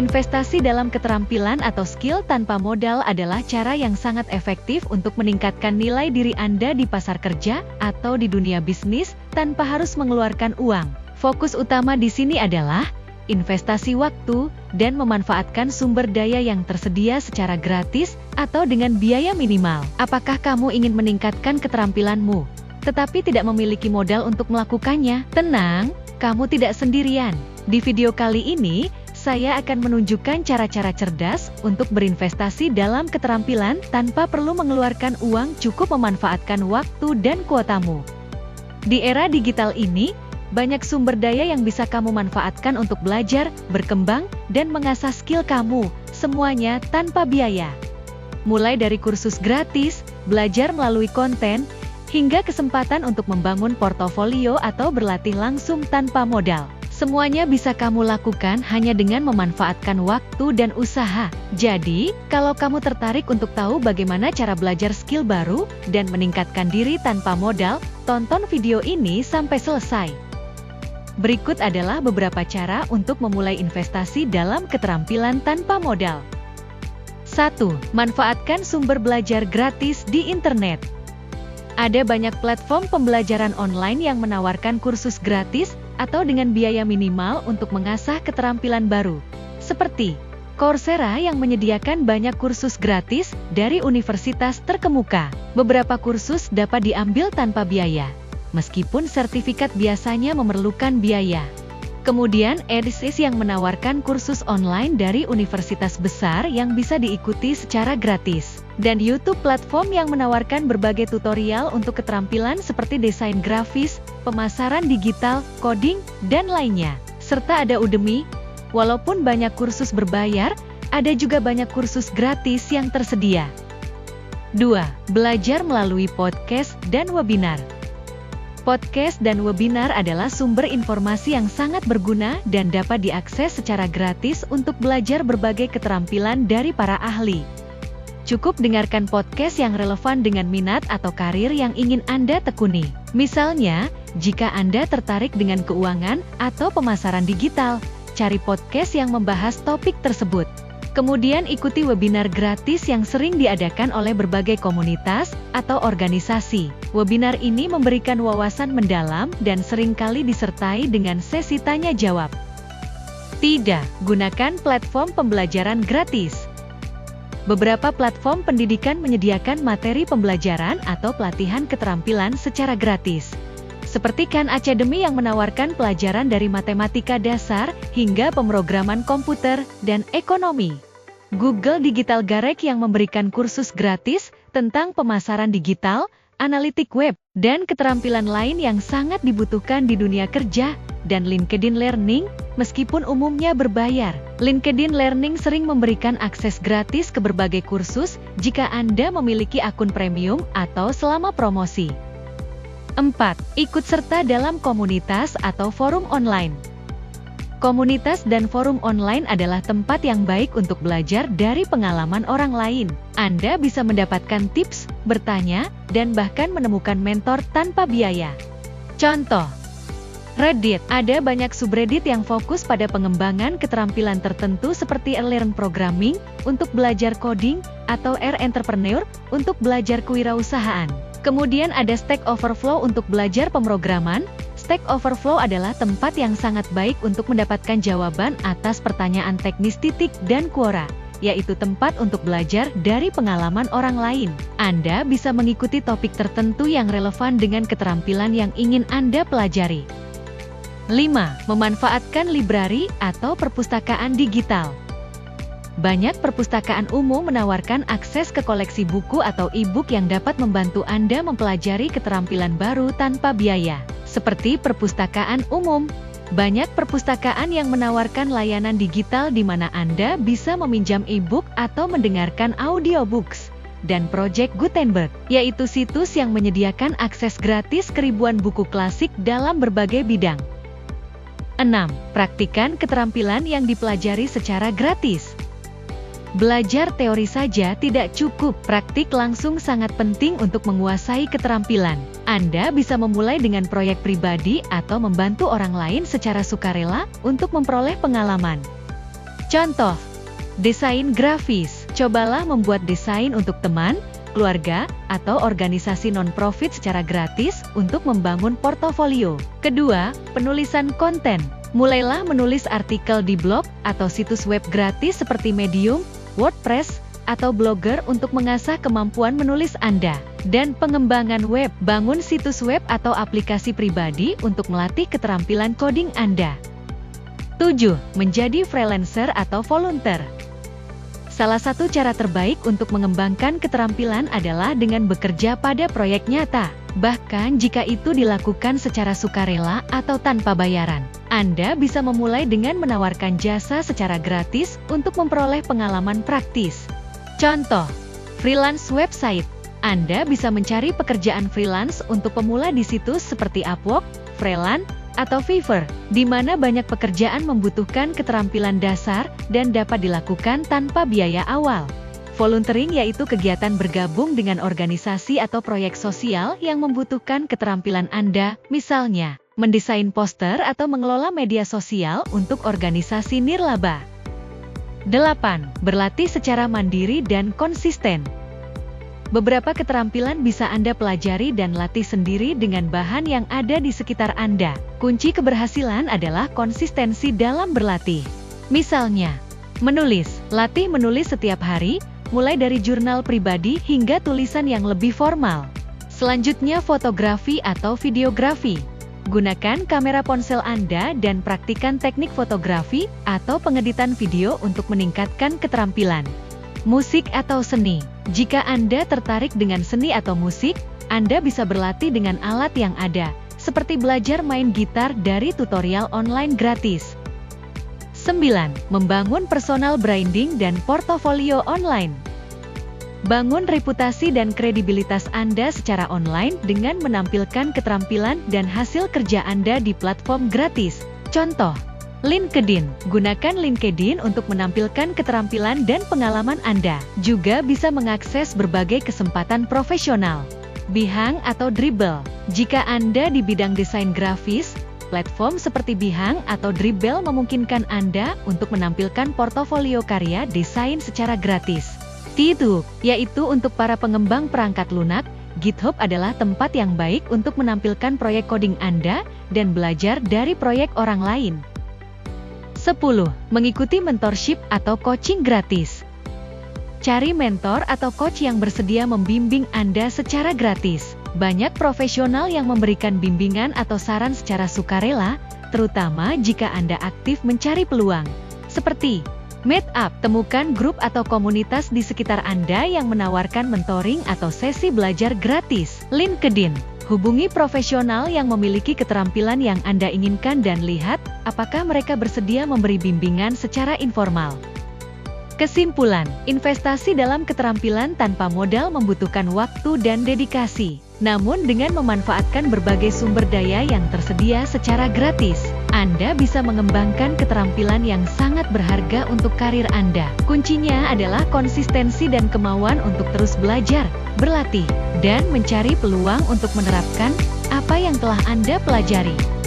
Investasi dalam keterampilan atau skill tanpa modal adalah cara yang sangat efektif untuk meningkatkan nilai diri Anda di pasar kerja atau di dunia bisnis tanpa harus mengeluarkan uang. Fokus utama di sini adalah investasi waktu dan memanfaatkan sumber daya yang tersedia secara gratis atau dengan biaya minimal. Apakah kamu ingin meningkatkan keterampilanmu, tetapi tidak memiliki modal untuk melakukannya? Tenang, kamu tidak sendirian. Di video kali ini, saya akan menunjukkan cara-cara cerdas untuk berinvestasi dalam keterampilan tanpa perlu mengeluarkan uang, cukup memanfaatkan waktu dan kuotamu. Di era digital ini, banyak sumber daya yang bisa kamu manfaatkan untuk belajar, berkembang, dan mengasah skill kamu, semuanya tanpa biaya. Mulai dari kursus gratis, belajar melalui konten, hingga kesempatan untuk membangun portofolio atau berlatih langsung tanpa modal. Semuanya bisa kamu lakukan hanya dengan memanfaatkan waktu dan usaha. Jadi, kalau kamu tertarik untuk tahu bagaimana cara belajar skill baru dan meningkatkan diri tanpa modal, tonton video ini sampai selesai. Berikut adalah beberapa cara untuk memulai investasi dalam keterampilan tanpa modal. 1. Manfaatkan sumber belajar gratis di internet. Ada banyak platform pembelajaran online yang menawarkan kursus gratis atau dengan biaya minimal untuk mengasah keterampilan baru. Seperti Coursera yang menyediakan banyak kursus gratis dari universitas terkemuka. Beberapa kursus dapat diambil tanpa biaya, meskipun sertifikat biasanya memerlukan biaya. Kemudian edX yang menawarkan kursus online dari universitas besar yang bisa diikuti secara gratis. Dan YouTube platform yang menawarkan berbagai tutorial untuk keterampilan seperti desain grafis, pemasaran digital, coding, dan lainnya. Serta ada Udemy. Walaupun banyak kursus berbayar, ada juga banyak kursus gratis yang tersedia. 2. Belajar melalui podcast dan webinar. Podcast dan webinar adalah sumber informasi yang sangat berguna dan dapat diakses secara gratis untuk belajar berbagai keterampilan dari para ahli. Cukup dengarkan podcast yang relevan dengan minat atau karir yang ingin Anda tekuni. Misalnya, jika Anda tertarik dengan keuangan atau pemasaran digital, cari podcast yang membahas topik tersebut. Kemudian ikuti webinar gratis yang sering diadakan oleh berbagai komunitas atau organisasi. Webinar ini memberikan wawasan mendalam dan seringkali disertai dengan sesi tanya jawab. 3. Gunakan platform pembelajaran gratis. Beberapa platform pendidikan menyediakan materi pembelajaran atau pelatihan keterampilan secara gratis. Seperti Khan Academy yang menawarkan pelajaran dari matematika dasar hingga pemrograman komputer dan ekonomi. Google Digital Garage yang memberikan kursus gratis tentang pemasaran digital, analitik web, dan keterampilan lain yang sangat dibutuhkan di dunia kerja. Dan LinkedIn Learning, meskipun umumnya berbayar, LinkedIn Learning sering memberikan akses gratis ke berbagai kursus jika Anda memiliki akun premium atau selama promosi. 4. Ikut serta dalam komunitas atau forum online. Komunitas dan forum online adalah tempat yang baik untuk belajar dari pengalaman orang lain. Anda bisa mendapatkan tips, bertanya, dan bahkan menemukan mentor tanpa biaya. Contoh, Reddit. Ada banyak subreddit yang fokus pada pengembangan keterampilan tertentu seperti Learn Programming untuk belajar coding atau Entrepreneur untuk belajar kewirausahaan. Kemudian ada Stack Overflow untuk belajar pemrograman. Stack Overflow adalah tempat yang sangat baik untuk mendapatkan jawaban atas pertanyaan teknis dan Quora, yaitu tempat untuk belajar dari pengalaman orang lain. Anda bisa mengikuti topik tertentu yang relevan dengan keterampilan yang ingin Anda pelajari. 5. Memanfaatkan librari atau perpustakaan digital. Banyak perpustakaan umum menawarkan akses ke koleksi buku atau e-book yang dapat membantu Anda mempelajari keterampilan baru tanpa biaya. Seperti perpustakaan umum, banyak perpustakaan yang menawarkan layanan digital di mana Anda bisa meminjam e-book atau mendengarkan audiobooks. Dan Project Gutenberg, yaitu situs yang menyediakan akses gratis ke ribuan buku klasik dalam berbagai bidang. 6. Praktikan keterampilan yang dipelajari secara gratis. Belajar teori saja tidak cukup, praktik langsung sangat penting untuk menguasai keterampilan. Anda bisa memulai dengan proyek pribadi atau membantu orang lain secara sukarela untuk memperoleh pengalaman. Contoh, desain grafis. Cobalah membuat desain untuk teman, keluarga, atau organisasi non-profit secara gratis untuk membangun portofolio. Kedua, penulisan konten. Mulailah menulis artikel di blog atau situs web gratis seperti Medium, WordPress, atau Blogger untuk mengasah kemampuan menulis Anda. Dan pengembangan web. Bangun situs web atau aplikasi pribadi untuk melatih keterampilan coding Anda. 7. Menjadi freelancer atau volunteer. Salah satu cara terbaik untuk mengembangkan keterampilan adalah dengan bekerja pada proyek nyata. Bahkan jika itu dilakukan secara sukarela atau tanpa bayaran. Anda bisa memulai dengan menawarkan jasa secara gratis untuk memperoleh pengalaman praktis. Contoh, freelance website. Anda bisa mencari pekerjaan freelance untuk pemula di situs seperti Upwork, Freelance, atau Fiverr, di mana banyak pekerjaan membutuhkan keterampilan dasar dan dapat dilakukan tanpa biaya awal. Volunteering yaitu kegiatan bergabung dengan organisasi atau proyek sosial yang membutuhkan keterampilan Anda, misalnya, mendesain poster atau mengelola media sosial untuk organisasi nirlaba. 8. Berlatih secara mandiri dan konsisten. Beberapa keterampilan bisa Anda pelajari dan latih sendiri dengan bahan yang ada di sekitar Anda. Kunci keberhasilan adalah konsistensi dalam berlatih. Misalnya, menulis. Latih menulis setiap hari, mulai dari jurnal pribadi hingga tulisan yang lebih formal. Selanjutnya, fotografi atau videografi. Gunakan kamera ponsel Anda dan praktikan teknik fotografi atau pengeditan video untuk meningkatkan keterampilan. Musik atau seni. Jika Anda tertarik dengan seni atau musik, Anda bisa berlatih dengan alat yang ada, seperti belajar main gitar dari tutorial online gratis. 9. Membangun personal branding dan portofolio online. Bangun reputasi dan kredibilitas Anda secara online dengan menampilkan keterampilan dan hasil kerja Anda di platform gratis. Contoh, LinkedIn. Gunakan LinkedIn untuk menampilkan keterampilan dan pengalaman Anda. Juga bisa mengakses berbagai kesempatan profesional. Behance atau Dribbble. Jika Anda di bidang desain grafis, platform seperti Behance atau Dribbble memungkinkan Anda untuk menampilkan portofolio karya desain secara gratis. GitHub, yaitu untuk para pengembang perangkat lunak, GitHub adalah tempat yang baik untuk menampilkan proyek coding Anda dan belajar dari proyek orang lain. 10. Mengikuti mentorship atau coaching gratis. Cari mentor atau coach yang bersedia membimbing Anda secara gratis. Banyak profesional yang memberikan bimbingan atau saran secara sukarela, terutama jika Anda aktif mencari peluang. Seperti Meetup, temukan grup atau komunitas di sekitar Anda yang menawarkan mentoring atau sesi belajar gratis. LinkedIn, hubungi profesional yang memiliki keterampilan yang Anda inginkan dan lihat apakah mereka bersedia memberi bimbingan secara informal. Kesimpulan, investasi dalam keterampilan tanpa modal membutuhkan waktu dan dedikasi. Namun dengan memanfaatkan berbagai sumber daya yang tersedia secara gratis, Anda bisa mengembangkan keterampilan yang sangat berharga untuk karir Anda. Kuncinya adalah konsistensi dan kemauan untuk terus belajar, berlatih, dan mencari peluang untuk menerapkan apa yang telah Anda pelajari.